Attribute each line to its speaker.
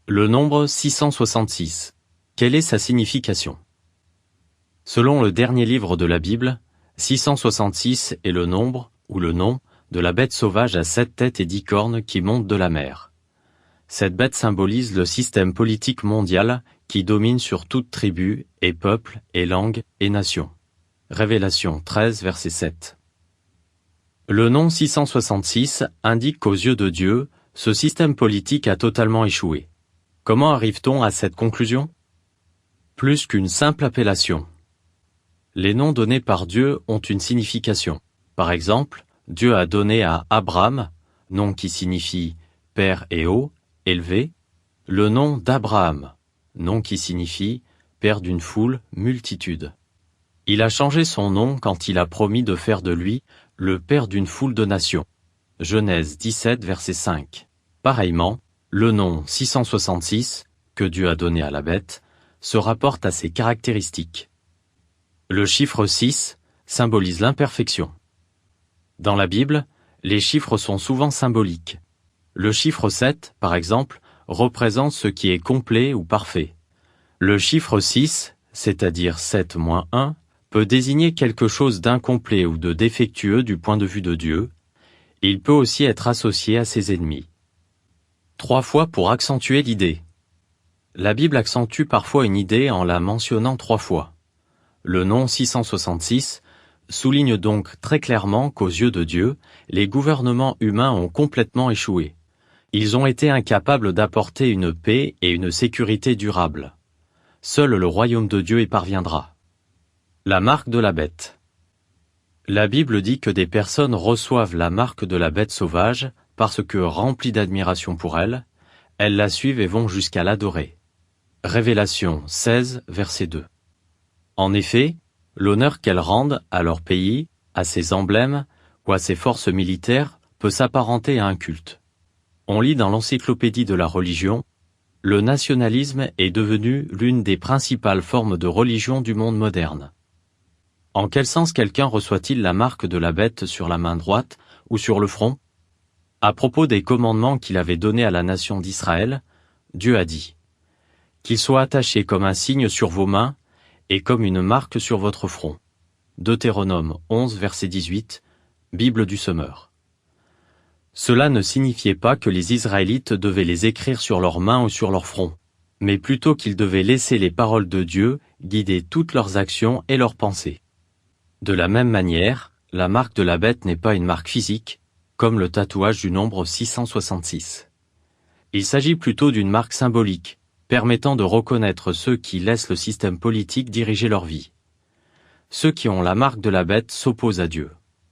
Speaker 1: Le nombre 666. Quelle est sa signification? Selon le dernier livre de la Bible, 666 est le nombre, ou le nom, de la bête sauvage à 7 têtes et 10 cornes qui monte de la mer. Cette bête symbolise le système politique mondial qui domine sur toute tribu, et peuple, et langue, et nation. Révélation 13, verset 7. Le nom 666 indique qu'aux yeux de Dieu, ce système politique a totalement échoué. Comment arrive-t-on à cette conclusion? Plus qu'une simple appellation. Les noms donnés par Dieu ont une signification. Par exemple, Dieu a donné à Abraham, nom qui signifie « père et haut, élevé », le nom d'Abraham, nom qui signifie « père d'une foule, multitude ». Il a changé son nom quand il a promis de faire de lui le père d'une foule de nations. Genèse 17, verset 5. Pareillement, le nom 666, que Dieu a donné à la bête, se rapporte à ses caractéristiques. Le chiffre 6 symbolise l'imperfection. Dans la Bible, les chiffres sont souvent symboliques. Le chiffre 7, par exemple, représente ce qui est complet ou parfait. Le chiffre 6, c'est-à-dire 7 moins 1, peut désigner quelque chose d'incomplet ou de défectueux du point de vue de Dieu. Il peut aussi être associé à ses ennemis. 3 fois pour accentuer l'idée. La Bible accentue parfois une idée en la mentionnant 3 fois. Le nom 666 souligne donc très clairement qu'aux yeux de Dieu, les gouvernements humains ont complètement échoué. Ils ont été incapables d'apporter une paix et une sécurité durables. Seul le royaume de Dieu y parviendra. La marque de la bête. La Bible dit que des personnes reçoivent la marque de la bête sauvage parce que, remplies d'admiration pour elle, elles la suivent et vont jusqu'à l'adorer. Révélation 16, verset 2. En effet, l'honneur qu'elles rendent à leur pays, à ses emblèmes ou à ses forces militaires peut s'apparenter à un culte. On lit dans l'encyclopédie de la religion, « Le nationalisme est devenu l'une des principales formes de religion du monde moderne ». En quel sens quelqu'un reçoit-il la marque de la bête sur la main droite ou sur le front? À propos des commandements qu'il avait donnés à la nation d'Israël, Dieu a dit « Qu'il soit attaché comme un signe sur vos mains et comme une marque sur votre front ». Deutéronome 11, verset 18, Bible du Semeur. Cela ne signifiait pas que les Israélites devaient les écrire sur leurs mains ou sur leur front, mais plutôt qu'ils devaient laisser les paroles de Dieu guider toutes leurs actions et leurs pensées. De la même manière, la marque de la bête n'est pas une marque physique, comme le tatouage du nombre 666. Il s'agit plutôt d'une marque symbolique, permettant de reconnaître ceux qui laissent le système politique diriger leur vie. Ceux qui ont la marque de la bête s'opposent à Dieu.